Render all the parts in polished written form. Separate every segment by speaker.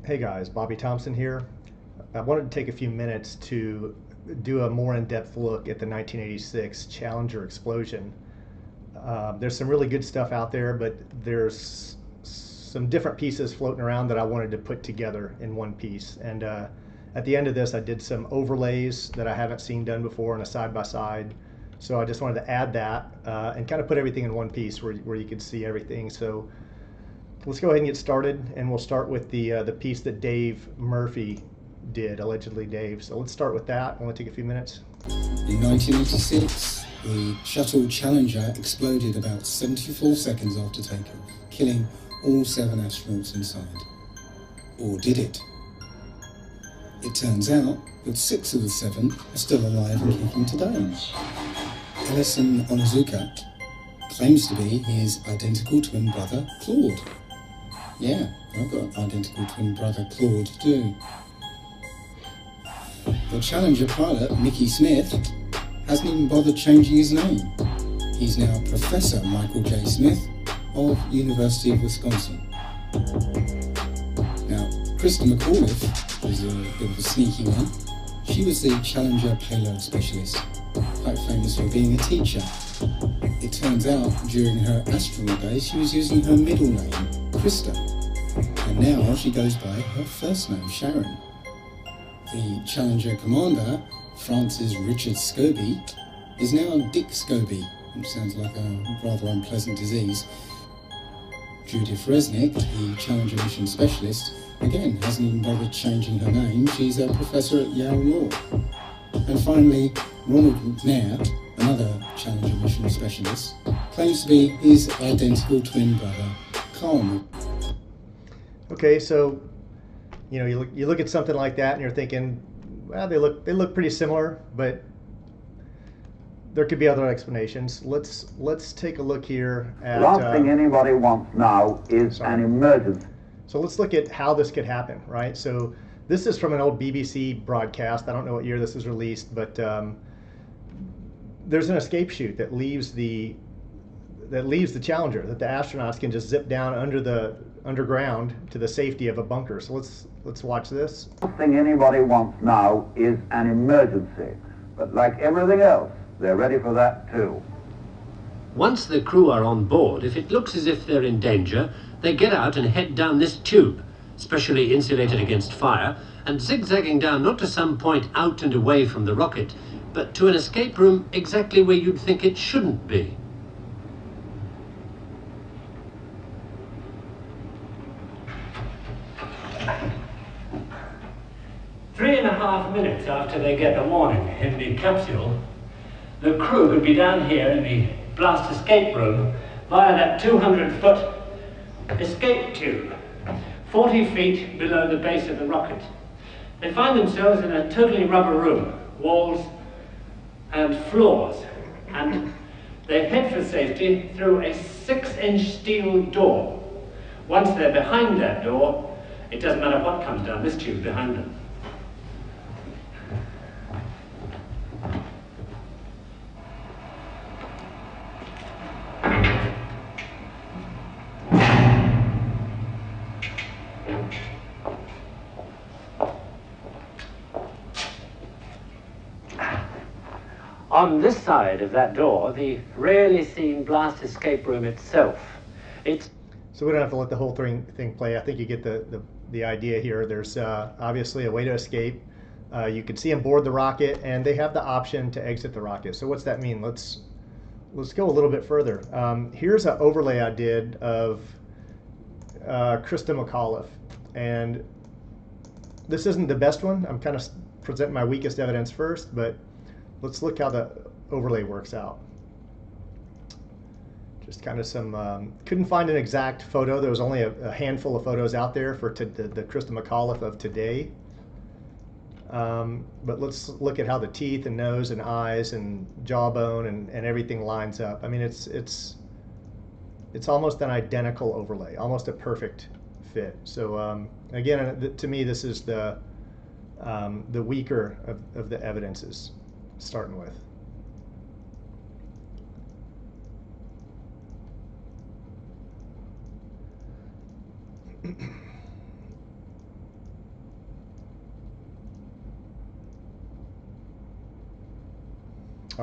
Speaker 1: Hey guys, Bobby Thompson here. I wanted to take a few minutes to do a more in-depth look at the 1986 Challenger explosion. There's some really good stuff out there, but there's some different pieces floating around that I wanted to put together in one piece. And at the end of this, I did some overlays that I haven't seen done before in a side-by-side. So I just wanted to add that and kind of put everything in one piece where you could see everything. So let's go ahead and get started, and we'll start with the piece that Dave Murphy did, allegedly Dave. So let's start with that. Only take a few minutes.
Speaker 2: In 1986, the shuttle Challenger exploded about 74 seconds after takeoff, killing all 7 astronauts inside. Or did it? It turns out that 6 of the 7 are still alive and kicking today. Ellison Onizuka claims to be his identical twin brother, Claude. Yeah, I've got identical twin brother Claude too. The Challenger pilot, Mickey Smith, hasn't even bothered changing his name. He's now Professor Michael J. Smith of University of Wisconsin. Now, Krista McAuliffe was a bit of a sneaky one. She was the Challenger payload specialist, quite famous for being a teacher. It turns out during her astronaut days she was using her middle name, Krista, and now she goes by her first name, Sharon. The Challenger commander, Francis Richard Scobie, is now Dick Scobie, which sounds like a rather unpleasant disease. Judith Resnick, the Challenger mission specialist, again hasn't even bothered changing her name. She's a professor at Yale Law. And finally, Ronald McNair, another Challenger mission specialist, claims to be his identical twin brother, Carl.
Speaker 1: Okay, so you look at something like that and you're thinking, well, they look pretty similar, but there could be other explanations. Let's take a look here at.
Speaker 3: The last thing anybody wants now is an emergency.
Speaker 1: So let's look at how this could happen, right? So this is from an old BBC broadcast. I don't know what year this was released, but there's an escape chute that leaves the Challenger, that the astronauts can just zip down underground to the safety of a bunker. So let's watch this.
Speaker 3: The last thing anybody wants now is an emergency. But like everything else, they're ready for that too.
Speaker 4: Once the crew are on board, if it looks as if they're in danger, they get out and head down this tube, specially insulated against fire, and zigzagging down not to some point out and away from the rocket, but to an escape room exactly where you'd think it shouldn't be.
Speaker 5: Three and a half minutes after they get the warning in the capsule, the crew would be down here in the blast escape room via that 200-foot escape tube, 40 feet below the base of the rocket. They find themselves in a totally rubber room, walls and floors, and they head for safety through a 6-inch steel door. Once they're behind that door, it doesn't matter what comes down this tube behind them. On this side of that door, the rarely seen blast escape room itself.
Speaker 1: So we don't have to let the whole thing play. I think you get the idea here. There's obviously a way to escape. You can see them board the rocket, and they have the option to exit the rocket. So what's that mean? Let's go a little bit further. Here's an overlay I did of Krista McAuliffe, and this isn't the best one. I'm kind of presenting my weakest evidence first, but let's look how the overlay works out. Just kind of some, couldn't find an exact photo. There was only a handful of photos out there for the Krista McAuliffe of today. But let's look at how the teeth and nose and eyes and jawbone and everything lines up. I mean, it's almost an identical overlay, almost a perfect fit. So again, to me, this is the weaker of the evidences, starting with.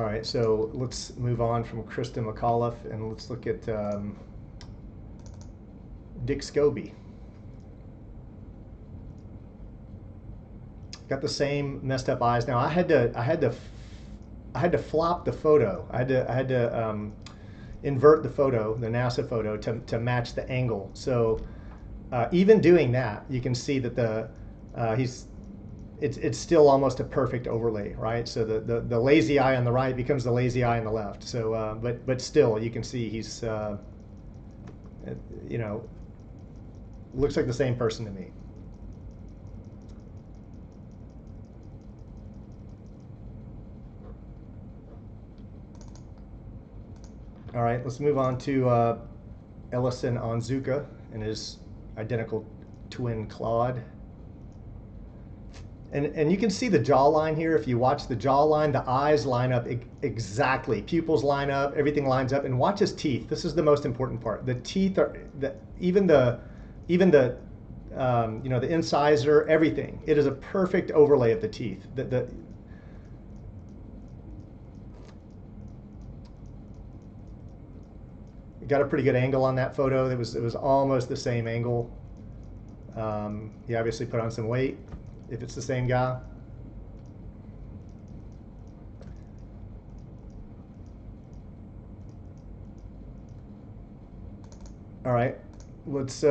Speaker 1: All right, so let's move on from Krista McAuliffe and let's look at Dick Scobie. Got the same messed up eyes. Now I had to flop the photo. I had to invert the photo, the NASA photo, to match the angle. So even doing that, you can see that it's still almost a perfect overlay, right? So the lazy eye on the right becomes the lazy eye on the left. So but still, you can see he's you know, looks like the same person to me. All right, let's move on to Ellison Onzuka and his identical twin Claude. And you can see the jawline here. If you watch the jawline, the eyes line up exactly. Pupils line up, everything lines up. And watch his teeth. This is the most important part. The teeth are even the you know, the incisor, everything. It is a perfect overlay of the teeth. Got a pretty good angle on that photo. It was almost the same angle. He obviously put on some weight, if it's the same guy. All right, let's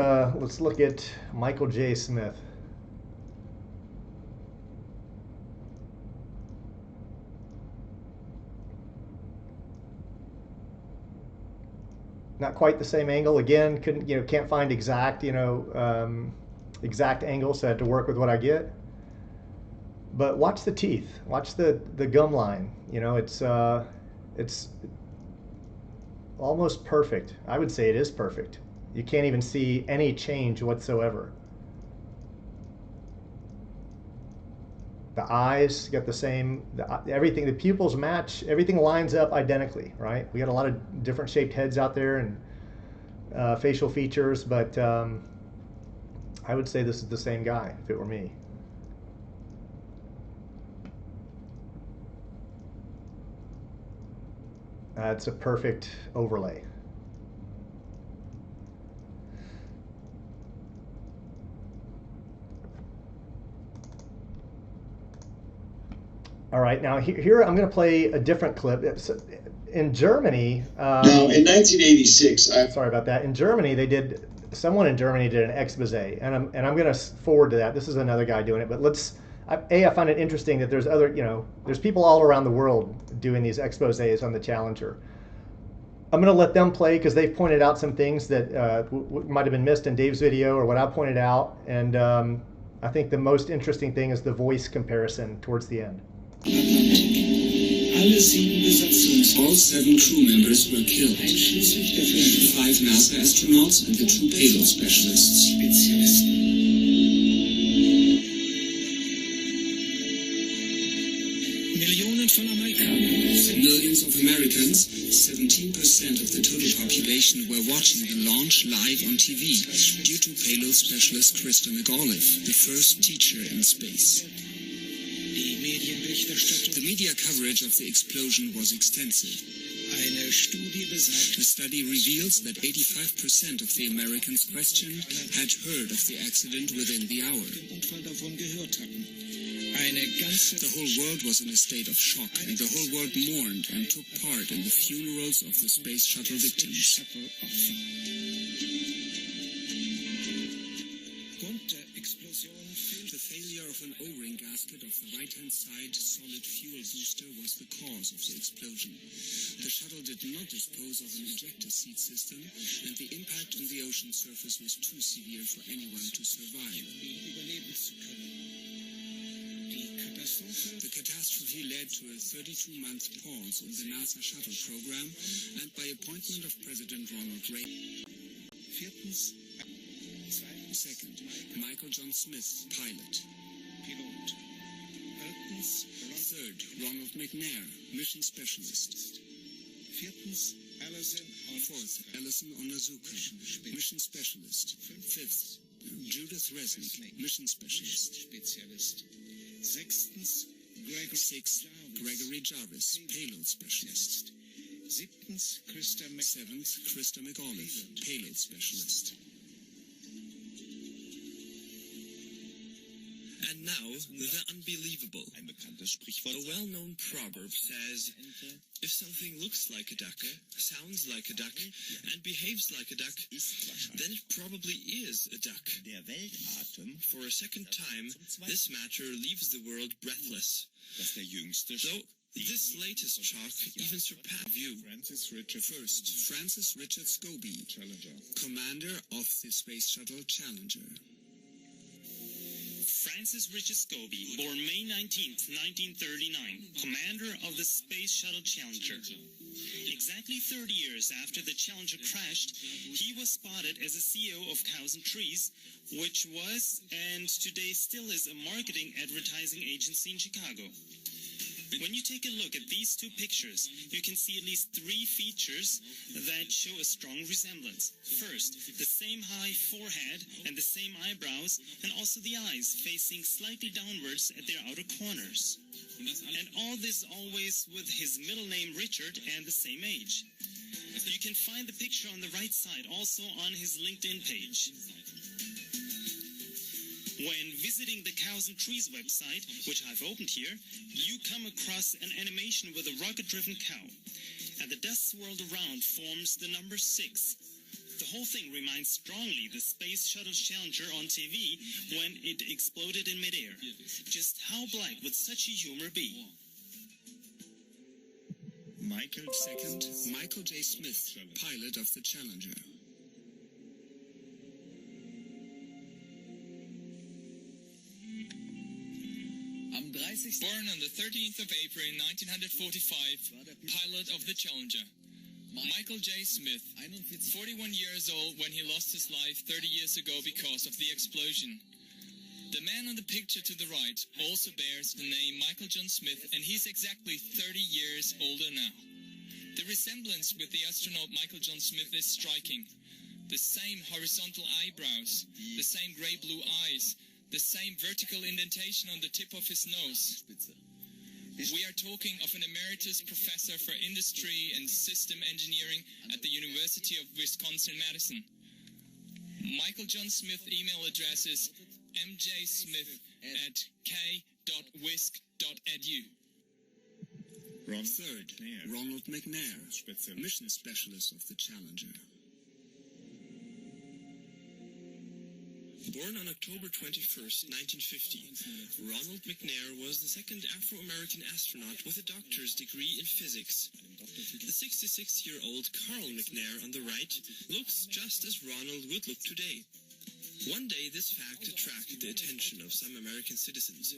Speaker 1: look at Michael J. Smith. Not quite the same angle. Again, can't find exact, exact angle, so I had to work with what I get. But watch the teeth. Watch the gum line. You know, it's almost perfect. I would say it is perfect. You can't even see any change whatsoever. The eyes got the same, everything, the pupils match, everything lines up identically, right? We got a lot of different shaped heads out there and facial features, but I would say this is the same guy if it were me. It's a perfect overlay. All right, now here I'm going to play a different clip. In Germany,
Speaker 6: now in 1986,
Speaker 1: sorry about that. In Germany, someone in Germany did an expose, and I'm going to forward to that. This is another guy doing it, but I find it interesting that there's there's people all around the world doing these exposés on the Challenger. I'm going to let them play because they've pointed out some things that might have been missed in Dave's video or what I pointed out, and I think the most interesting thing is the voice comparison towards the end.
Speaker 7: Alle 7 Besatzungs, all 7 crew members were killed, einschließlich der 5 NASA astronauts and the 2 payload specialists. Spezialisten. Millions of Americans, 17% of the total population, were watching the launch live on TV due to payload specialist Krista McAuliffe, the first teacher in space. The media coverage of the explosion was extensive. The study reveals that 85% of the Americans questioned had heard of the accident within the hour. The whole world was in a state of shock, and the whole world mourned and took part in the funerals of the space shuttle victims. The failure of an O-ring gasket of the right-hand side solid fuel booster was the cause of the explosion. The shuttle did not dispose of an ejector seat system, and the impact on the ocean surface was too severe for anyone to survive. The catastrophe led to a 32-month pause in the NASA shuttle program, and by appointment of President Ronald Reagan. Second, Michael John Smith, pilot. Third, Ronald McNair, mission specialist. Fourth, Ellison Onzuka, mission specialist. Fifth, Judith Resnick, mission specialist. Sixth, Gregory Jarvis, payload specialist. 7th, Krista McAuliffe, payload specialist. And now, the unbelievable. A well-known proverb says, if something looks like a duck, sounds like a duck, and behaves like a duck, then it probably is a duck. For a second time, this matter leaves the world breathless. Though this latest chalk even surpassed view. First, Francis Richard Scobie, commander of the Space Shuttle Challenger.
Speaker 8: Francis Richard Scobie, born May 19, 1939, commander of the Space Shuttle Challenger. Exactly 30 years after the Challenger crashed, he was spotted as a CEO of Cows and Trees, which was, and today still is, a marketing advertising agency in Chicago. When you take a look at these two pictures, you can see at least 3 features that show a strong resemblance. First, the same high forehead and the same eyebrows, and also the eyes facing slightly downwards at their outer corners. And all this always with his middle name Richard and the same age. You can find the picture on the right side, also on his LinkedIn page. When visiting the Cows and Trees website, which I've opened here, you come across an animation with a rocket-driven cow. And the dust swirled around forms the number 6. The whole thing reminds strongly the Space Shuttle Challenger on TV when it exploded in midair. Just how black would such a humor be?
Speaker 7: Michael J. Smith, pilot of the Challenger.
Speaker 9: Born on the 13th of April 1945, pilot of the Challenger. Michael J. Smith, 41 years old when he lost his life 30 years ago because of the explosion. The man on the picture to the right also bears the name Michael John Smith, and he's exactly 30 years older now. The resemblance with the astronaut Michael John Smith is striking. The same horizontal eyebrows, the same grey-blue eyes, the same vertical indentation on the tip of his nose. We are talking of an emeritus professor for industry and system engineering at the University of Wisconsin-Madison. Michael John Smith email address is mjsmith@k.wisc.edu.
Speaker 7: Third, Ronald McNair, mission specialist of the Challenger. Born on October 21st, 1950, Ronald McNair was the second Afro-American astronaut with a doctor's degree in physics. The 66-year-old Carl McNair on the right looks just as Ronald would look today. One day, this fact attracted the attention of some American citizens.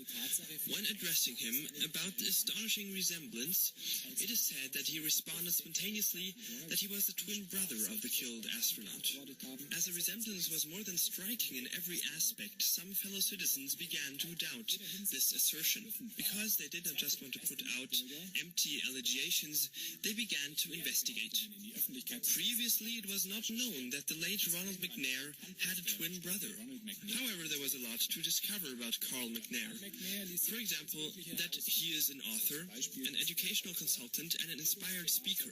Speaker 7: When addressing him about the astonishing resemblance, it is said that he responded spontaneously that he was the twin brother of the killed astronaut. As the resemblance was more than striking in every aspect, some fellow citizens began to doubt this assertion. Because they did not just want to put out empty allegations, they began to investigate. Previously, it was not known that the late Ronald McNair had a twin brother. However, there was a lot to discover about Carl McNair. For example, that he is an author, an educational consultant, and an inspired speaker.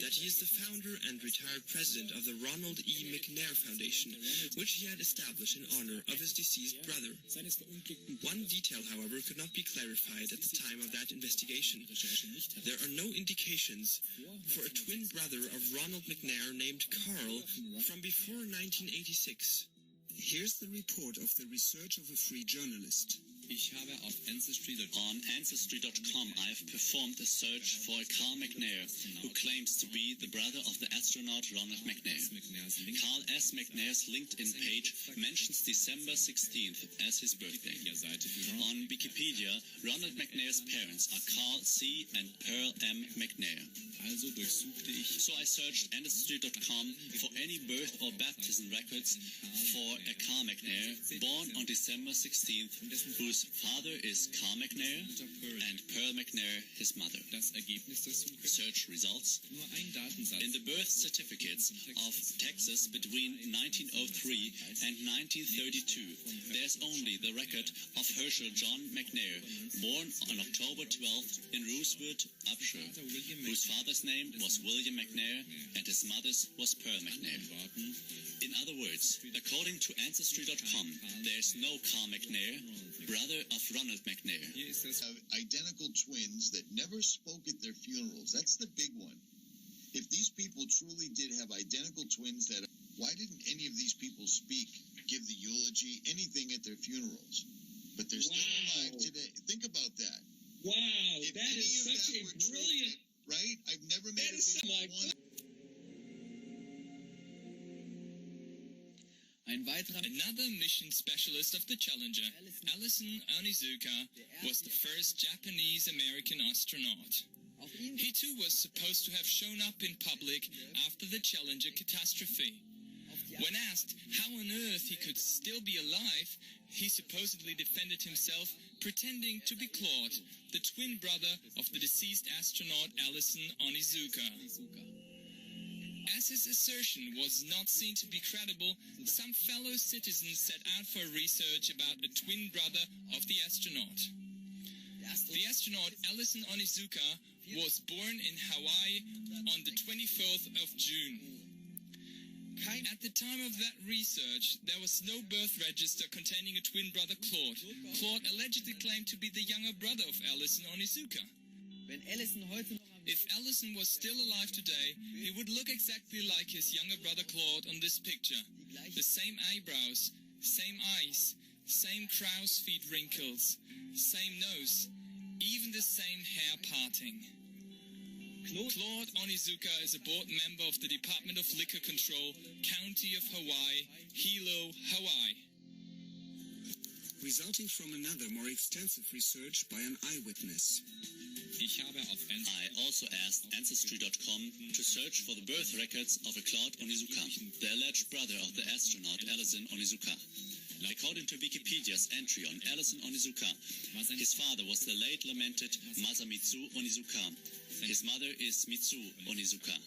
Speaker 7: That he is the founder and retired president of the Ronald E. McNair Foundation, which he had established in honor of his deceased brother. One detail, however, could not be clarified at the time of that investigation. There are no indications for a twin brother of Ronald McNair named Carl from before 1986. Here's the report of the research of a free journalist.
Speaker 10: On Ancestry.com, I've performed a search for a Carl McNair, who claims to be the brother of the astronaut Ronald McNair. Carl S. McNair's LinkedIn page mentions December 16th as his birthday. On Wikipedia, Ronald McNair's parents are Carl C. and Pearl M. McNair. So I searched Ancestry.com for any birth or baptism records for a Carl McNair born on December 16th, whose whose father is Carl McNair and Pearl McNair, his mother. Search results. In the birth certificates of Texas between 1903 and 1932, there's only the record of Herschel John McNair, born on October 12th in Rushwood, Upshur, whose father's name was William McNair and his mother's was Pearl McNair. In other words, according to Ancestry.com, there's no Carl McNair, brother of Ronald McNair.
Speaker 6: Identical twins that never spoke at their funerals. That's the big one. If these people truly did have identical twins, why didn't any of these people speak, give the eulogy, anything at their funerals? But they're still alive today. Think about that.
Speaker 11: Wow, that is such a brilliant...
Speaker 6: Right? I've never made a video
Speaker 9: Another mission specialist of the Challenger, Alison Onizuka, was the first Japanese-American astronaut. He too was supposed to have shown up in public after the Challenger catastrophe. When asked how on earth he could still be alive, he supposedly defended himself, pretending to be Claude, the twin brother of the deceased astronaut Alison Onizuka. As his assertion was not seen to be credible, some fellow citizens set out for research about the twin brother of the astronaut. The astronaut Alison Onizuka was born in Hawaii on the 24th of June. At the time of that research, there was no birth register containing a twin brother Claude. Claude allegedly claimed to be the younger brother of Alison Onizuka. If Alison was still alive today, he would look exactly like his younger brother Claude on this picture. The same eyebrows, same eyes, same crow's feet wrinkles, same nose, even the same hair parting. Claude Onizuka is a board member of the Department of Liquor Control, County of Hawaii, Hilo, Hawaii.
Speaker 7: Resulting from another more extensive research by an eyewitness.
Speaker 10: I also asked Ancestry.com to search for the birth records of a Claude Onizuka, the alleged brother of the astronaut Alison Onizuka. According to Wikipedia's entry on Alison Onizuka, his father was the late lamented Masamitsu Onizuka. His mother is Mitsu Onizuka.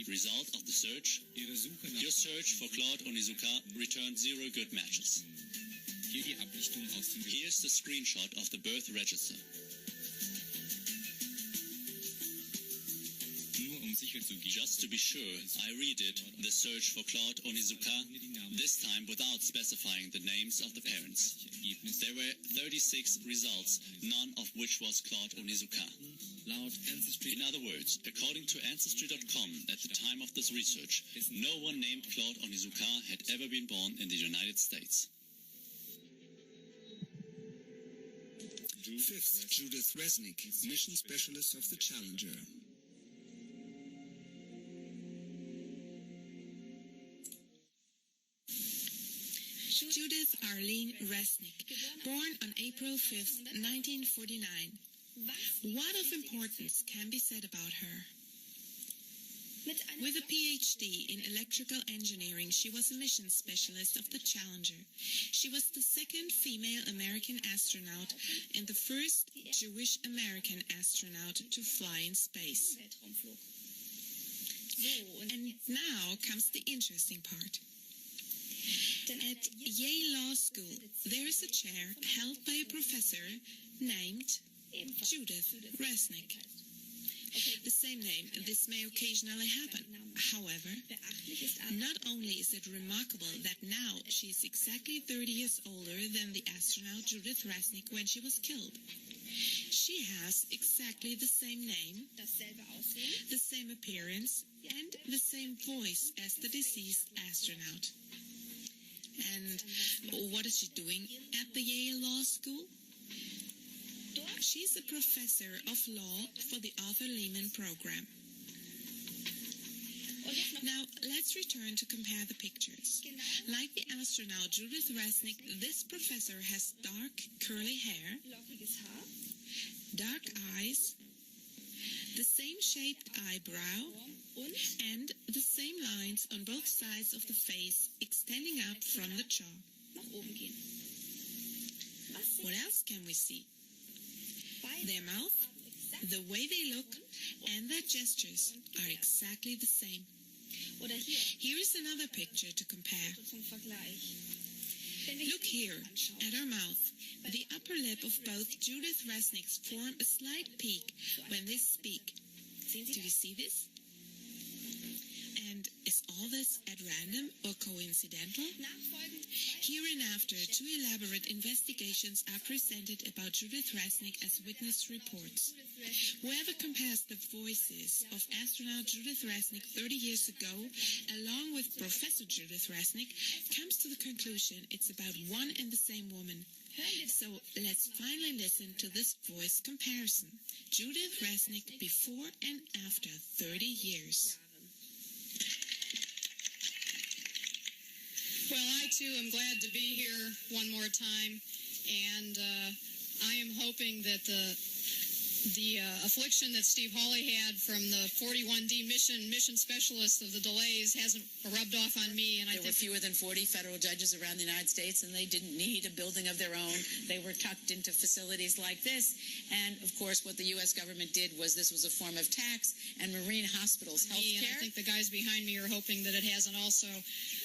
Speaker 10: Result of the search: your search for Claude Onizuka returned 0 good matches. Here's the screenshot of the birth register. Just to be sure, I redid the search for Claude Onizuka, this time without specifying the names of the parents. There were 36 results, none of which was Claude Onizuka. In other words, according to Ancestry.com, at the time of this research, no one named Claude Onizuka had ever been born in the United States.
Speaker 7: Fifth, Judith Resnick, mission specialist of the Challenger.
Speaker 12: Judith Arlene Resnick, born on April 5th, 1949. What of importance can be said about her? With a PhD in electrical engineering, she was a mission specialist of the Challenger. She was the second female American astronaut and the first Jewish American astronaut to fly in space. And now comes the interesting part. At Yale Law School, there is a chair held by a professor named Judith Resnick. The same name, this may occasionally happen. However, not only is it remarkable that now she is exactly 30 years older than the astronaut Judith Resnick when she was killed. She has exactly the same name, the same appearance, and the same voice as the deceased astronaut. And what is she doing at the Yale Law School? She's a professor of law for the Arthur Lehman program. Now, let's return to compare the pictures. Like the astronaut Judith Resnick, this professor has dark, curly hair, dark eyes, the same shaped eyebrow, and the same lines on both sides of the face extending up from the jaw. What else can we see? Their mouth, the way they look, and their gestures are exactly the same. Here is another picture to compare. Look here at her mouth. The upper lip of both Judith Resnick's form a slight peak when they speak. Do you see this? And is all this at random or coincidental? Hereinafter, two elaborate investigations are presented about Judith Resnick as witness reports. Whoever compares the voices of astronaut Judith Resnick 30 years ago, along with Professor Judith Resnick, comes to the conclusion it's about one and the same woman. So let's finally listen to this voice comparison. Judith Resnick before and after 30 years.
Speaker 13: Well, I too am glad to be here one more time, and I am hoping that the affliction that Steve Hawley had from the 41D mission specialist of the delays hasn't rubbed off on me. And
Speaker 14: there were fewer than 40 federal judges around the United States, and they didn't need a building of their own. They were tucked into facilities like this. And, of course, what the U.S. government did was this was a form of tax, and Marine Hospitals health care.
Speaker 13: And I think the guys behind me are hoping that it hasn't also.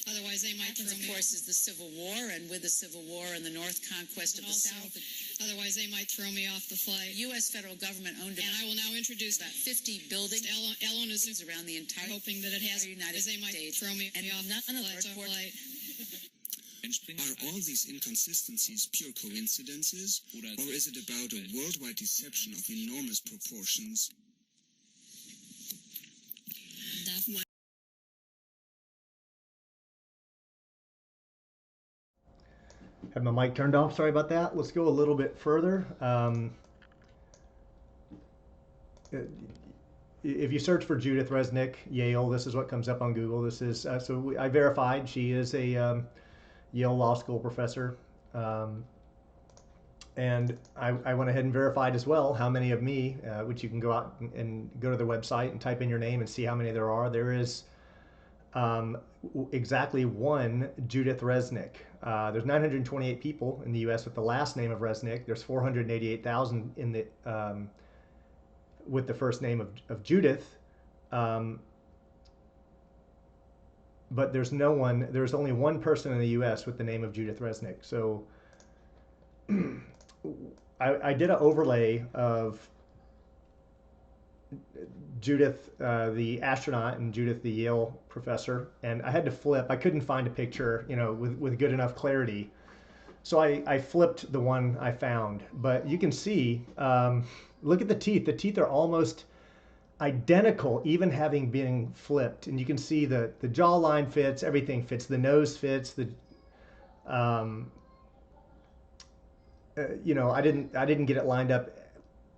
Speaker 13: Otherwise, they might throw me.
Speaker 14: Of course, is the Civil War, and with the Civil War and the North conquest of the South.
Speaker 13: Otherwise, they might throw me off the flight.
Speaker 14: The U.S. federal government owned
Speaker 13: and I will now introduce
Speaker 14: about 50 buildings around the entire
Speaker 13: hoping that it has,
Speaker 14: United
Speaker 13: they might
Speaker 14: States.
Speaker 13: Throw me
Speaker 14: and
Speaker 13: off
Speaker 14: none of
Speaker 13: the flight.
Speaker 7: Are all these inconsistencies pure coincidences, or is it about a worldwide deception of enormous proportions?
Speaker 1: Had my mic turned off, sorry about that. Let's go a little bit further. If you search for Judith Resnick, Yale, this is what comes up on Google. This is, I verified she is a Yale Law School professor. And I went ahead and verified as well how many of me, which you can go out and go to their website and type in your name and see how many there are. There is exactly one Judith Resnick. There's 928 people in the U.S. with the last name of Resnick. There's 488,000 in the with the first name of Judith. But there's only one person in the U.S. with the name of Judith Resnick. So I did an overlay of Judith, the astronaut, and Judith, the Yale professor, and I had to flip. I couldn't find a picture, with good enough clarity. So I flipped the one I found. But you can see, look at the teeth. The teeth are almost identical, even having been flipped. And you can see the jawline fits, everything fits. The nose fits. I didn't get it lined up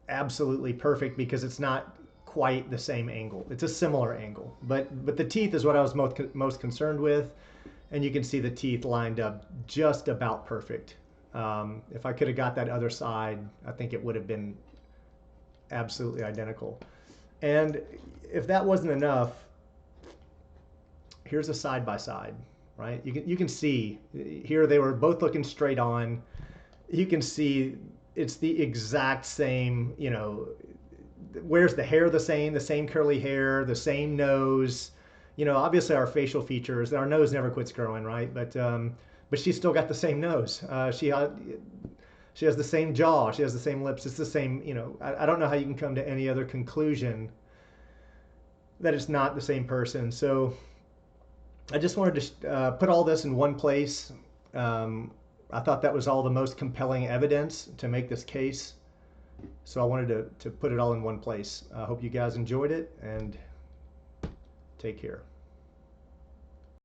Speaker 1: absolutely perfect because it's not quite the same angle. It's a similar angle, but the teeth is what I was most concerned with, and you can see the teeth lined up just about perfect. If I could have got that other side, I think it would have been absolutely identical. And if that wasn't enough, here's a side by side, right? You can see here they were both looking straight on. You can see it's the exact same, where's the hair the same curly hair, the same nose, obviously our facial features, our nose never quits growing, right? But she's still got the same nose. She has the same jaw, she has the same lips, it's the same, I don't know how you can come to any other conclusion that it's not the same person. So I just wanted to put all this in one place. I thought that was all the most compelling evidence to make this case. So I wanted to put it all in one place. I hope you guys enjoyed it, and take care.